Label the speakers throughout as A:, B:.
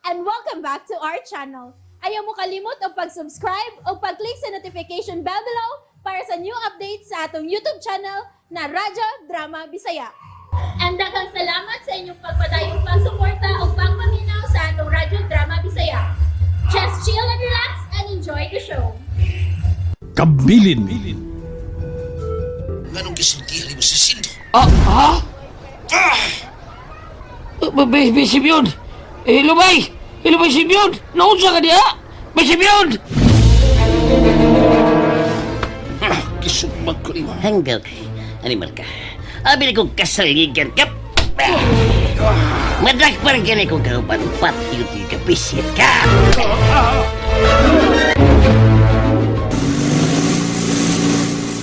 A: and welcome back to our channel. Ayaw mo kalimot o pag-subscribe o pag-click sa notification bell below para sa new updates sa atong YouTube channel na Radyo Drama Bisaya. And daghang salamat sa inyong pagpadayong pagsuporta o pagpaminaw sa atong Radyo Drama Bisaya. Just chill and relax and enjoy the show.
B: Kabilin.
C: Nganong gisultihan mo sa Sindo?
D: May Simeon! Hello, bay! Hello, bay, Simeon! Naunsa ka diha? Bay, Simeon!
C: Kisumag ko ni mo.
E: Hanggang animal ka. Abi na kong kasaligan ka. Madrag pa rin kani kong kaupan. Pati ka pisit ka.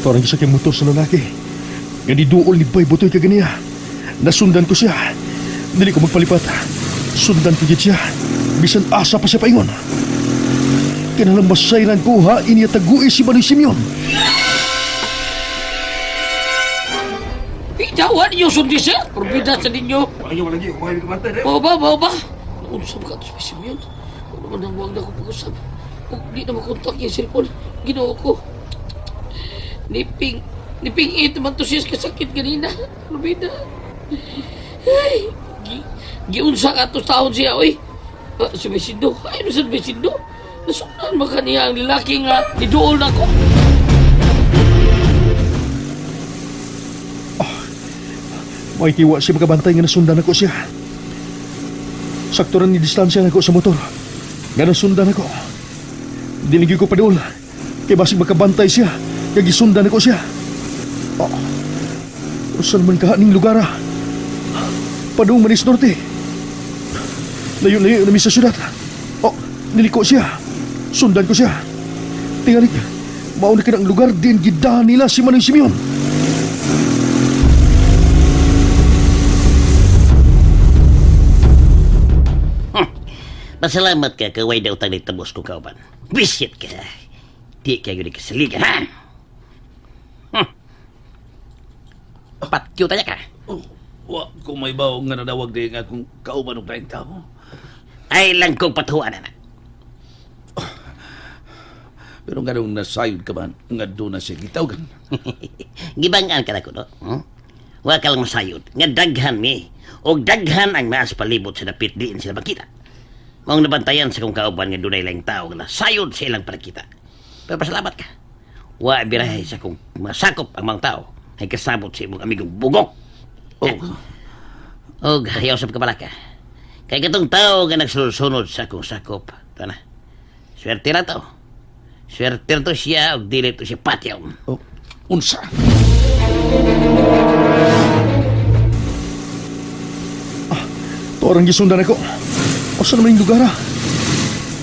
B: Torang isa kay motor sa lalaki. Nga di duol ni Bay Butoy ka ganiya. Nasundan ko siya. Dili ko magpalipat. Sundan ko gid siya. Bisan asa pa siya paingon. Kinalang masayran ko ha. Iniya tagui si Manoy Simeon.
D: Itawa ninyo sundi siya! Prorbida sa ninyo!
C: Ayaw lagi, huwag ka mantay.
D: Bao ba? Naunsa ka ito, Bay Simeon? Ano naman ang huwag na akong pag-usap? Kung di na makontak yung cellphone, ginoo ko. Niping 8 naman to siya kasakit ganina. Prorbida. Ay, giunsa ka to taon siya, oy. Si Besindo, ay, nasan Besindo? Nasundan mo kaniya ang lalaki nga iduol na ko.
B: May tiwa siya makabantay nga nasundan ako siya. Sakto rin ni distansya na ako sa motor. Nga nasundan ako. Dinigi ko pa doon. Kaya basig makabantay siya. Kaya gisundan ako siya. Saan man kahaning lugar ah? Padung Manis Norte. Layo-layo namin sa syudad. Niliko siya. Sundan ko siya. Tingalik, mauna ka ng lugar din gida nila si Manoy Simeon.
E: Pasalamat ka kaway daw tang nitabos ko kauban. Bisit ka. Di ka yun kasaligan, ha? Patyo tanya ka.
C: Wa kung may bawo nga nadawag din nga kung kauban ng tayong tao.
E: Ay lang kong patuan na.
C: Pero nga nung nasayod ka man, nga doon na siya gitawagan.
E: Gibangaan ka na ko, no? Wa ka lang masayod. Nga daghan mi. O daghan ang maas palibot sa dapit diin sila makita. Maong nabantayan sa kong kauban nga dunay lang tao na sayod sa ilang panakita. Pero pasalamat ka. Wa birahay sa kong masakop ang mga tao ay kasabot sa imong amigong bugok. O ayaw sa pagkabala ka. Kaya katong tao nga nagsunod sa akong sakop. Ito na. Swerte na to. Swerte to siya o dili to siya patyaw.
C: Unsa?
B: Torang gisundan ako. O saan naman yung lugar ah?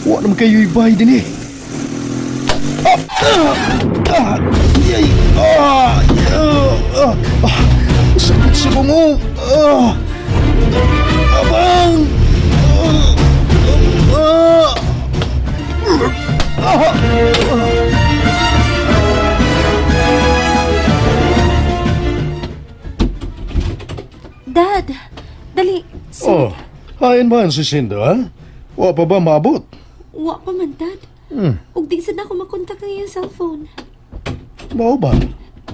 B: Wa naman kayo ibay din eh. Sakit sa bungo. Abang!
A: Dad, dali.
B: Hain ba si Sindo ha? Wa pa ba maabot?
A: Wa pa man, Dad. Ug di sad na ako makontak ng iyong cellphone.
B: Mao ba?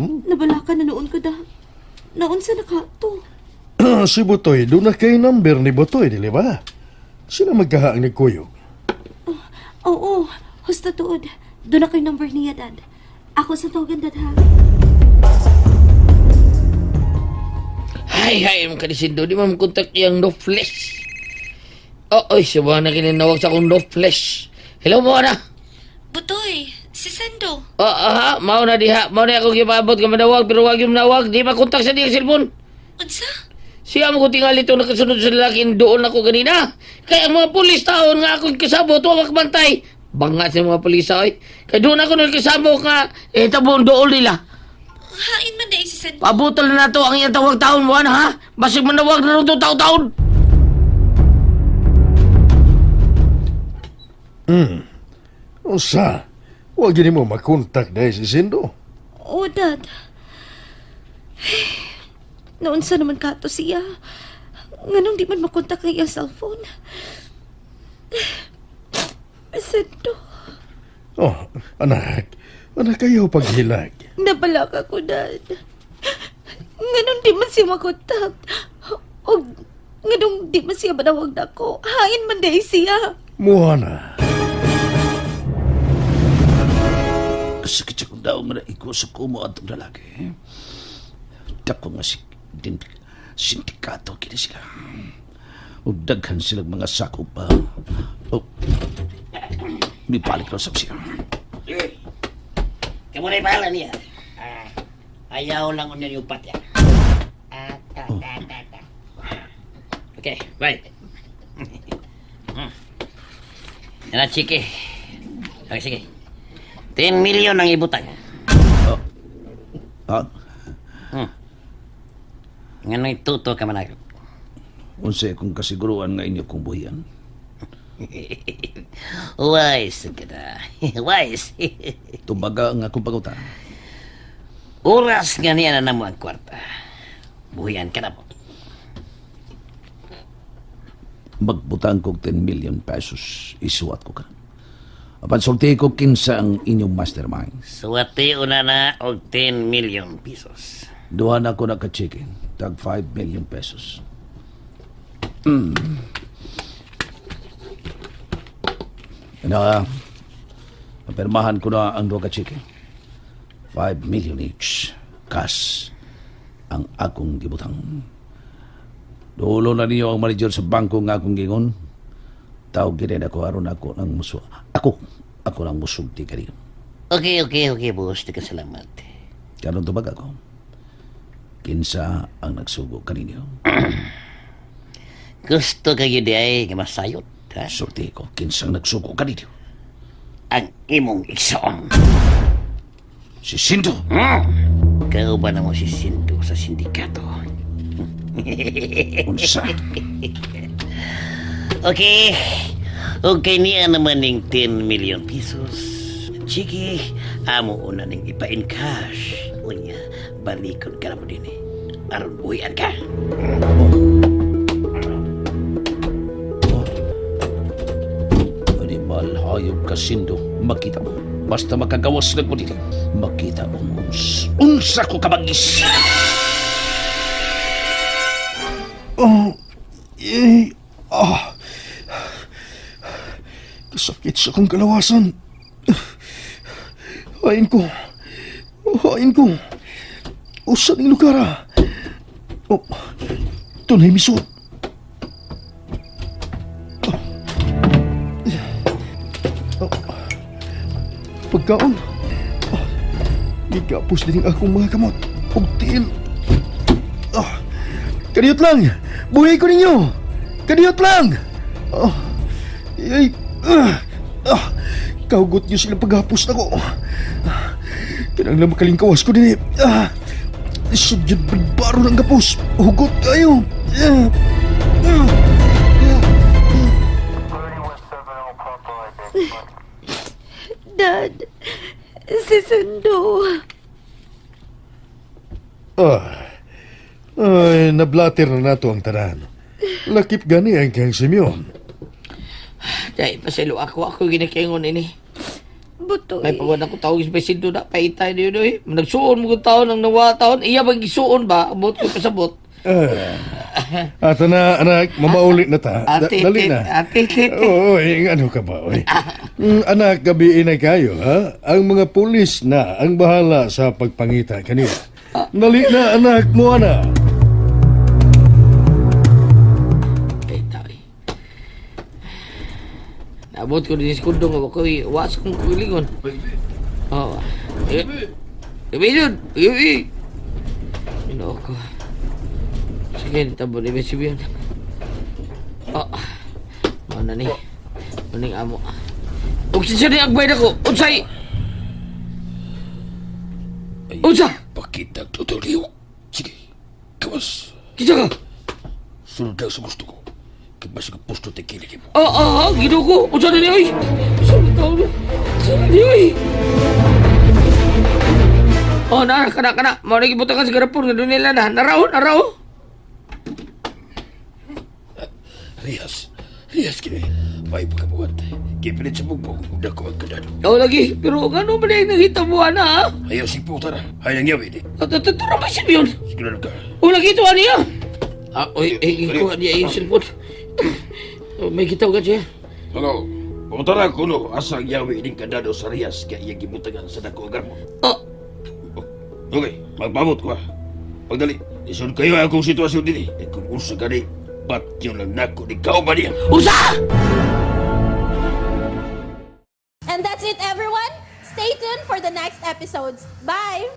A: Nabala ka na noon ko da. Naon sa nakato.
B: Si Butoy, doon na kay number ni Butoy, dili ba? Sila magkahaang nagkuyog.
A: Oo, husta tuod. Doon ako yung number niya, Dad. Ako sa tawagan, Dad, ha?
D: Hay, mong kanisindo, di mo kontak yung no flesh. Oy, siya na kininawag sa akong no flesh. Hello mo na.
F: Butoy, si Sendo.
D: Mao na diha. Mao na akong gipabot ka madawag, pero wag yung nawag. Di makontak sa diyang cellphone.
F: Unsa?
D: Siya mo ko tingali ito nakasunod sa lalaki doon ako ganina. Kaya ang mga pulis taon nga akong kasabot, huwag makbantay. Bangat sa mga pulis ay. Kaya doon ako nagkasabot nga, tabon doon nila.
F: Hain man dahil si Sendo.
D: Pabutol na nato ang iyang tawag taon mo, ha? Basig manawag na rin taon-taon.
B: Usa, huwag yun mo makontak dahil si Sindo.
A: Oo, Dad. Naunsa naman ka to siya. Nganong di man makontak ang iyang cellphone.
G: Sando,
B: Oh, anak. Anak kayo paghilag.
G: nabalaka ko, Dad. Nganong di man siya makontak. O nganong di man siya manawag na ko. Hain man day siya.
B: Moana.
C: Kasakit sa kong daw nga iko sa kumo at lalaki. Dako nga sindikato kini sila. O daghan silang mga sakop pa. O, may balik na sa siya.
E: Kamu na ipahala niya. Ayaw lang unya yung pat yan. Okay, right. Yan na, chiki. Okay, sige. 10 million ang ibutang.
C: Ha?
E: Nga nang ituto ka manag.
C: Unsa kung kasiguruan nga inyo kong buhian?
E: Wise ka na. Wise.
C: Tubaga nga akong pagutan.
E: Oras nga niya na namo ang kwarta. Buhian ka na po.
C: Magbutang kong 10 million pesos. Isuwat ko ka. Apan sulti ko kinsa ang inyong mastermind.
E: Suwati una na og 10 million pesos.
C: Duha na ako naka-chicken. Tag 5 million pesos. Na, napirmahan ko na ang duha ka-chicken. 5 million each. Cash ang akong gibutang. Dulo na niyo ang manager sa bangko nga akong gingon. Tawag din ako aron ako ng muso. Ako lang musulti ka rin.
E: Okay, boss. Tika salamat.
C: Kanong tubag ako. Kinsa ang nagsugo kaninyo.
E: Gusto kayo di ay masayot, ha?
C: Sulti ko, kinsa ang nagsugo kaninyo.
E: Ang imong igsoon.
C: Si Sindo.
E: Kau ba na mo si Sinto sa sindikato?
C: Unsa?
E: Okay. Okay niya naman ng 10 million pesos. Chiki, amo una ning ipa-in cash. Unya, balikon ka na mo din eh. Aron buhian ka.
C: Animal, hayop ka, Sindo. Makita mo. Basta makagawas lang mo dito. Makita mo, unsa ko kabagis.
B: Kasakit sa kong kalawasan. Hain ko. Usa ning lugar. Oh, tunay misot. Pagkaon. Gigapos din akong mga kamot. Og tiil. Kaniyot lang. Buhay ko ninyo. Kaniyot lang. Kaugot niyo sila paghapos na ko. Kinang makalingkawas ko din eh. Sudyod balbaro ng gapos. Hugot kayo.
G: Dad, si Sando.
B: Ay, nablatter na nato ang tanan. Lakip gani ang kang Simeon.
D: Dahil paselo ako ginakingon ini.
G: Butoy.
D: May pagwan ako tawag sa Sinto na, paitay na yun eh. Nagsuon mo kong taon ng nawa taon, iya bang isuon ba? Abot ko pasabot.
B: Ato na, anak, mamaulit na ta. Dali na.
D: Ate.
B: Oo, ano ka ba, oy? Anak, gabiin na kayo, ha? Ang mga pulis na ang bahala sa pagpangita kanina. Dali na, anak mo, ana.
D: Abot ko din sa kundo nga ako iwas kong kulingon. Oo. Baby yun! Baby! Ino ako. Sige, tabo ni Bessie yun. Mana ni? Maning amo. Huwag siya ni agbay na ko! Unsay! Unsa!
C: Pakita tutuliw. Sige, kawas.
D: Kisa ka!
C: Sunod daw sa gusto ko. Kibas ka pusto tekilig mo.
D: Gido ko! Unsa na niya, oy! Sunod tao na! Sunod niya, oy! Kana. Mau lagi buta ka sa garapon nga doon nila na. Naraw!
C: Rias,
B: Yes, kini. May pagkabuhat. Kipilit sa bugbog. Huwag ko ang kadado.
D: Ikaw lagi, pero ano ba na yung nakita mo, ana, ha?
B: Ayaw si puta na. Ayaw nang yawi, di.
D: Tatara ba si Bion?
B: Sigurado ka.
D: O, nakita ba niya? Ikuha niya yung cellphone. May kitaw ka siya.
B: Hello. Puta na ko, no. Asang yawi din kadado sa Rias. Kaya iya gimutagan sa dako agar mo.
D: Oh,
B: Okay, magpamot ko, ha. Pagdali. Isun kayo akong sitwasyon din, eh. Kung usa ka di, ba't yun lang nako di kao ba niya?
D: usa!
A: And that's it, everyone. Stay tuned for the next episodes. Bye!